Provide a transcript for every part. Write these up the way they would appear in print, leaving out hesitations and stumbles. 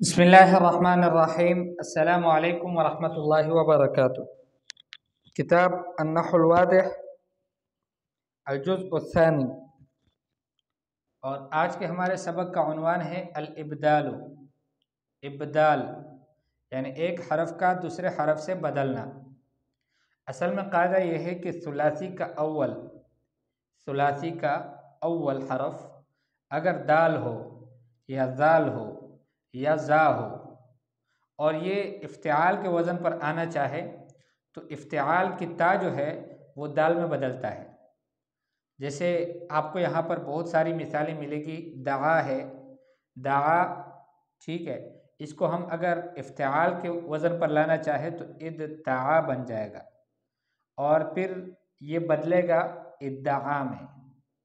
بسم اللہ الرحمن الرحیم۔ السلام علیکم ورحمۃ اللہ وبرکاتہ۔ کتاب النحو الواضح الجزء الثانی، اور آج کے ہمارے سبق کا عنوان ہے الابدال۔ ابدال یعنی ایک حرف کا دوسرے حرف سے بدلنا۔ اصل میں قاعدہ یہ ہے کہ ثلاثی کا اول حرف اگر دال ہو یا ذال ہو یا زا ہو اور یہ افتعال کے وزن پر آنا چاہے تو افتعال کی تا جو ہے وہ دال میں بدلتا ہے۔ جیسے آپ کو یہاں پر بہت ساری مثالیں ملے گی۔ دعا ہے، دعا، ٹھیک ہے، اس کو ہم اگر افتعال کے وزن پر لانا چاہے تو ادعا بن جائے گا، اور پھر یہ بدلے گا ادعا میں،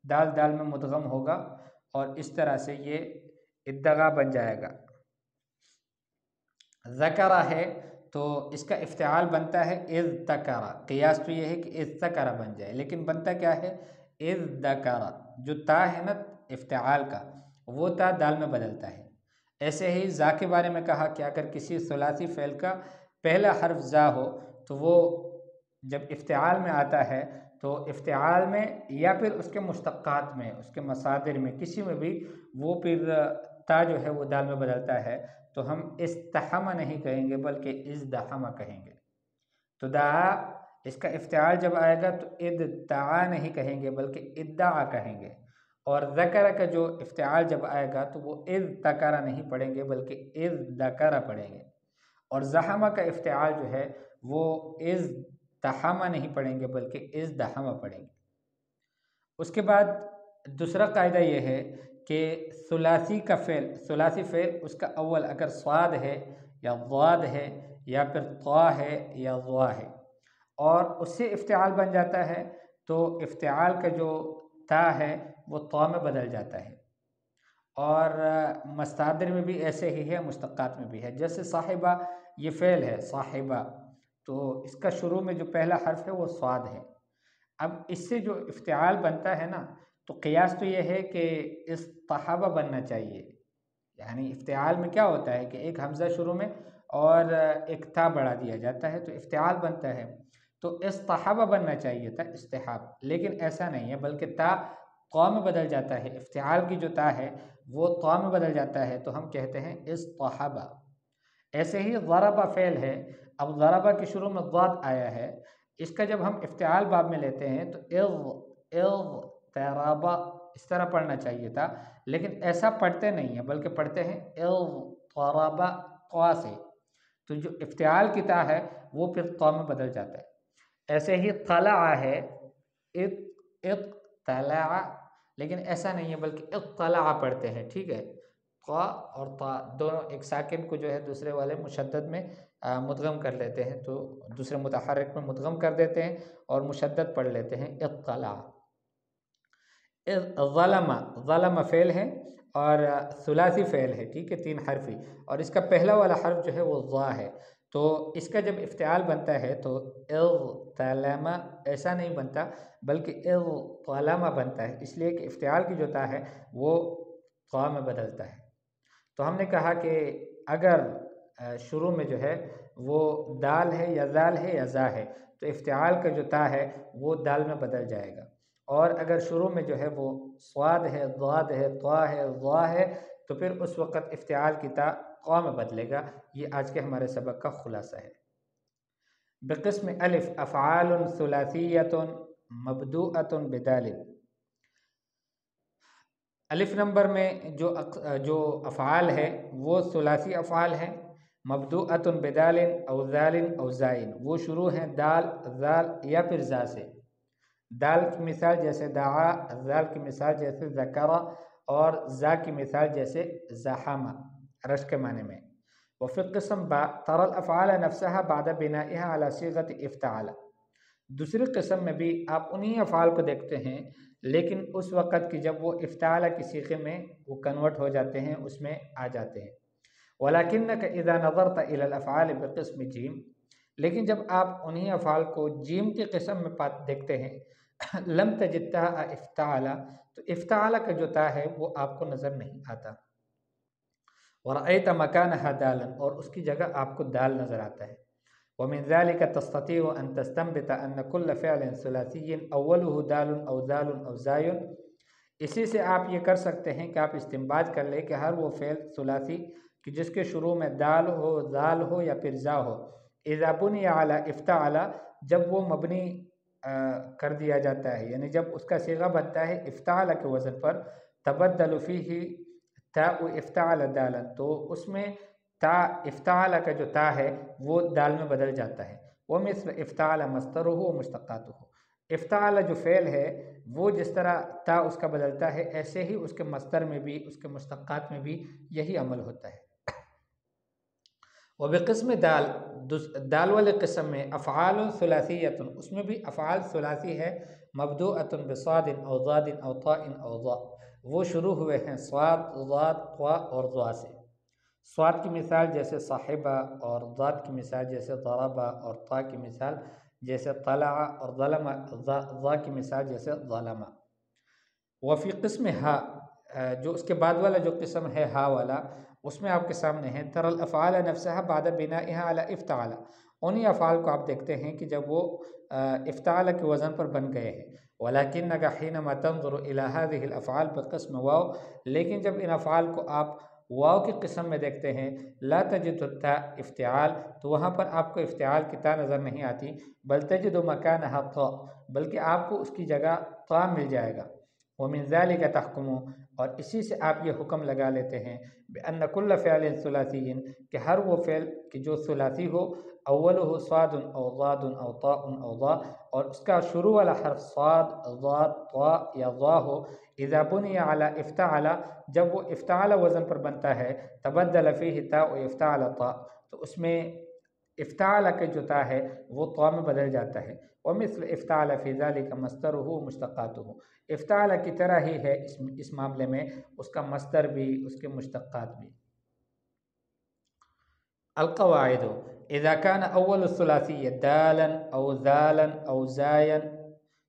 دال دال میں مدغم ہوگا اور اس طرح سے یہ ادغا بن جائے گا۔ ذکرہ ہے تو اس کا افتعال بنتا ہے اذتکرہ، قیاس تو یہ ہے کہ اذتکرہ بن جائے، لیکن بنتا کیا ہے اذذکرہ۔ جو تا ہے نا افتعال کا، وہ تا دال میں بدلتا ہے۔ ایسے ہی زا کے بارے میں کہا کہ اگر کسی ثلاثی فعل کا پہلا حرف زا ہو تو وہ جب افتعال میں آتا ہے تو افتعال میں یا پھر اس کے مشتقات میں، اس کے مصادر میں، کسی میں بھی وہ پھر تا جو ہے وہ دال میں بدلتا ہے، تو ہم استحم نہیں کہیں گے بلکہ ازدحم کہیں گے۔ تو دعا اس کا افتعال جب آئے گا تو ادعا نہیں کہیں گے بلکہ ادعا کہیں گے، اور ذکر کا جو افتعال جب آئے گا تو وہ اذتکر نہیں پڑھیں گے بلکہ اذذکر پڑھیں گے، اور زحمہ کا افتعال جو ہے وہ ازدحم نہیں پڑھیں گے بلکہ ازدحم پڑھیں گے۔ اس کے بعد دوسرا قاعدہ یہ ہے کہ ثلاثی فعل اس کا اول اگر صاد ہے یا ضاد ہے یا پھر طا ہے یا ضا ہے اور اس سے افتعال بن جاتا ہے تو افتعال کا جو تا ہے وہ طا میں بدل جاتا ہے، اور مصادر میں بھی ایسے ہی ہے، مشتقات میں بھی ہے۔ جیسے صاحبہ، یہ فعل ہے صاحبہ، تو اس کا شروع میں جو پہلا حرف ہے وہ صاد ہے۔ اب اس سے جو افتعال بنتا ہے نا تو قیاس تو یہ ہے کہ اصطحب بننا چاہیے، یعنی افتعال میں کیا ہوتا ہے کہ ایک حمزہ شروع میں اور ایک تا بڑھا دیا جاتا ہے تو افتعال بنتا ہے، تو اصطحب بننا چاہیے تھا استحاب، لیکن ایسا نہیں ہے بلکہ تا طا میں بدل جاتا ہے، افتعال کی جو تا ہے وہ طا میں بدل جاتا ہے تو ہم کہتے ہیں اصطحب۔ ایسے ہی ضربہ فعل ہے، اب ضربہ کے شروع میں ضاد آیا ہے، اس کا جب ہم افتعال باب میں لیتے ہیں تو اغتربا اس طرح پڑھنا چاہیے تھا، لیکن ایسا پڑھتے نہیں ہیں بلکہ پڑھتے ہیں اغتربا قوا سے، تو جو افتعال کی تا ہے وہ پھر طا میں بدل جاتا ہے۔ ایسے ہی طلع ہے، اطلع، لیکن ایسا نہیں ہے بلکہ اطلع پڑھتے ہیں، ٹھیک ہے، قا اور طا دونوں ایک ساکن کو جو ہے دوسرے والے مشدد میں مدغم کر لیتے ہیں، تو دوسرے متحرک میں مدغم کر دیتے ہیں اور مشدد پڑھ لیتے ہیں اطلع۔ ظلم فعل ہے اور ثلاثی فعل ہے، ٹھیک ہے، 3 حرفی، اور اس کا پہلا والا حرف جو ہے وہ ضا ہے، تو اس کا جب افتعال بنتا ہے تو اغتلم ایسا نہیں بنتا بلکہ اغتلم بنتا ہے، اس لیے کہ افتعال کی جو تا ہے وہ طا میں بدلتا ہے۔ تو ہم نے کہا کہ اگر شروع میں جو ہے وہ دال ہے یا ذال ہے یا زا ہے تو افتعال کا جو تا ہے وہ دال میں بدل جائے گا، اور اگر شروع میں جو ہے وہ صاد ہے، ضاد ہے، طا ہے، ضا ہے تو پھر اس وقت افتعال کی تا قا میں بدلے گا۔ یہ آج کے ہمارے سبق کا خلاصہ ہے۔ بقسم الف افعال ثلاثیۃ مبدوءۃ بدال۔ الف نمبر میں جو افعال ہے وہ ثلاثی افعال ہیں، مبدوءۃ بدال او ذال او زائن، وہ شروع ہیں دال، ذال یا پھر زا سے۔ دال کی مثال جیسے دعا، ذال کی مثال جیسے ذکر، اور زا کی مثال جیسے زحم، رش کے معنی میں۔ وفي القسم با ترى الافعال نفسها بعد بنائها على صيغة افتعال، دوسری قسم میں بھی آپ انہی افعال کو دیکھتے ہیں لیکن اس وقت کی جب وہ افتعال کی صیغے میں وہ کنورٹ ہو جاتے ہیں، اس میں آ جاتے ہیں۔ ولكنك اذا نظرت الى الافعال بقسم جیم، لیکن جب آپ انہی افعال کو جیم کی قسم میں دیکھتے ہیں، لم تجدتا افتعال، تو افتعال کا جو تا ہے وہ آپ کو نظر نہیں آتا۔ ورأيت مكانها دالا، اور اس کی جگہ آپ کو دال نظر آتا ہے. ومن ذلك تستطيع أن تستنبط أن كل فعل ثلاثي أوله دال أو ذال أو زاي. اسی سے آپ یہ کر سکتے ہیں کہ آپ استنباط کر لیں کہ ہر وہ فعل ثلاثی کہ جس کے شروع میں دال ہو، ذال ہو یا پھر زا ہو، اذا بنی علی افتعل، جب وہ مبنی کر دیا جاتا ہے، یعنی جب اس کا صیغہ بنتا ہے افتعل کے وزن پر، تبدل فیہ تاء افتعل دالا، تو اس میں تا افتعل کا جو تا ہے وہ دال میں بدل جاتا ہے. ومثل افتعل مصدرہ و مشتقاتہ، افتعل جو فعل ہے وہ جس طرح تا اس کا بدلتا ہے، ایسے ہی اس کے مصدر میں بھی، اس کے مشتقات میں بھی یہی عمل ہوتا ہے. وبقسم دال، دال والے قسم میں افعال ثلاثیۃ، اس میں بھی افعال ثلاثی ہے، مبدوءۃ بصاد او ضاد او طاء او ضاء، وہ شروع ہوئے ہیں صاد، ضاد، طاء اور ضاء سے. صاد کی مثال جیسے صاحبہ، اور ضاد کی مثال جیسے ضربہ، اور طاء کی مثال جیسے طلع، اور ضاء کی مثال جیسے ظلم. وفی قسم ہا، جو اس کے بعد والا جو قسم ہے ہا والا، اس میں آپ کے سامنے ہے تر الافعال نفسها بعد بنائها على افتعل، انہی افعال کو آپ دیکھتے ہیں کہ جب وہ افتعل کے وزن پر بن گئے ہیں. ولكنك حينما تنظر الى هذه الافعال بقسم واو، لیکن جب ان افعال کو آپ واو کی قسم میں دیکھتے ہیں، لا تجد التاء افتعال، تو وہاں پر آپ کو افتعال کی تا نظر نہیں آتی، بل تجد مكانها طاء، بلکہ آپ کو اس کی جگہ طاء مل جائے گا. ومن ذلك تحكم، اور اسی سے آپ یہ حکم لگا لیتے ہیں بأن كل فعل ثلاثی، کہ ہر وہ فعل کہ جو ثلاثی ہو، اولہ صاد او ضاد او طاء او ضاء، اور اس کا شروع والا حرف صاد، ضاد، طاء یا ضاء ہو، اذا بنی علی افتعل، جب وہ افتعل وزن پر بنتا ہے، تبدل فیہ تاء افتعل طاء، تو اس میں افتعل کے جو تا ہے وہ طاء میں بدل جاتا ہے. ومثل افتعل فی ذلک مصدرہ ومشتقاتہ، افتعل کی طرح ہی ہے اس معاملے میں اس کا مصدر بھی، اس کے مشتقات بھی. القواعد، اذا كان اول الثلاثی دالا او ذالا او زایا،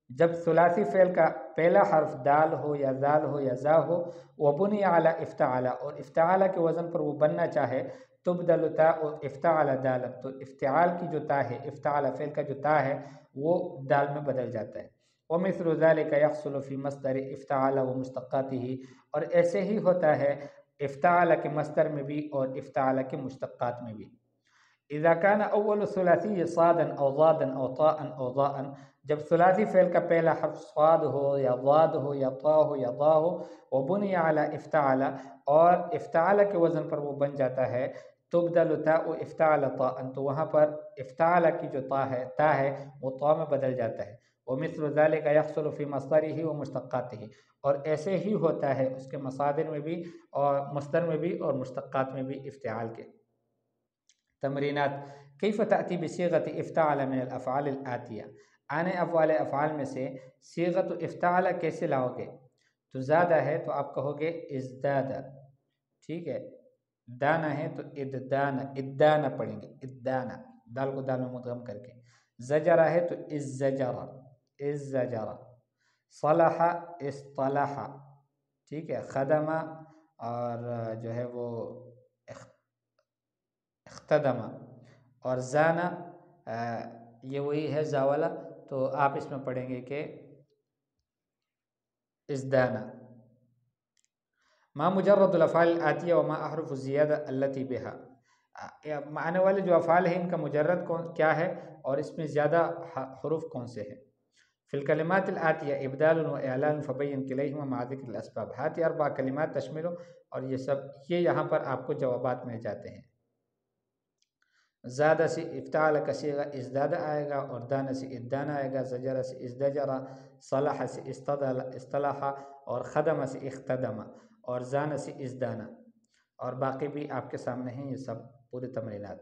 جب ثلاثی فعل کا پہلا حرف دال ہو یا ذال ہو یا زا ہو، وبنی علی افتعل، اور افتعال کے وزن پر وہ بننا چاہے، تبدل تاء افتعل دالا، تو افتعال کی جو تا ہے، افتعال فعل کا جو تا ہے وہ دال میں بدل جاتا ہے. ومثل ذلك يحصل في مصدر افتعل ومشتقاته، اور ایسے ہی ہوتا ہے افتعل کے مصدر میں بھی اور افتعل کے مشتقات میں بھی. اذا كان اول ثلاثی صادا او ضادا او طاء او ضاء، جب ثلاثی فعل کا پہلا حرف صاد ہو یا ضاد ہو یا طاء ہو یا ضاء ہو، وبنی علی افتعل، اور افتعل کے وزن پر وہ بن جاتا ہے، تبدل تاء افتعل طاء، تو وہاں پر افتعل کی جو تا ہے وہ طاء میں بدل جاتا ہے. ومثل ذلك يحصل في مصدره ومشتقاته، اور ایسے ہی ہوتا ہے اس کے مصادر میں بھی اور مصدر میں بھی اور مشتقات میں بھی افتعال کے. تمرینات، کیف تأتی بصیغۃ افتعل من الافعال الآتیہ، آنے افعال افعال میں سے صیغۃ افتعل کیسے لاؤ گے؟ تو زیادہ ہے تو آپ کہو گے ازداد، ٹھیک ہے. دانا ہے تو ادانا پڑھیں گے، ادانا، دال کو دال میں مدغم کر کے. زجرہ ہے تو الزجرہ، الزجرہ. صلح، اصطلح، ٹھیک ہے. خدمہ اور جو ہے وہ اختدمہ، اور زانا یہ وہی ہے زاولا، تو آپ اس میں پڑھیں گے کہ ازدانا. ما مجرد الافعال الآتیہ وما احرف الزیادہ التي بها، معنی والے جو افعال ہیں ان کا مجرد کیا ہے اور اس میں زیادہ حروف کون سے ہیں. فی الکلمات الآتیہ ابدال و اعلان فبین کلیہما مع ذکر الاسباب، ہاتھی 4 کلمات تشمل، اور یہ سب یہاں پر آپ کو جوابات مل جاتے ہیں. زادہ سے افتعال کا صیغہ ازداد آئے گا، اور دانا سے ادانا آئے گا، زجرہ سے ازدجرہ، صلح سے اصطلح، اور خدمہ سے اختدمہ، اور زانا سے ازدانا، اور باقی بھی آپ کے سامنے ہیں یہ سب پورے تمرینات.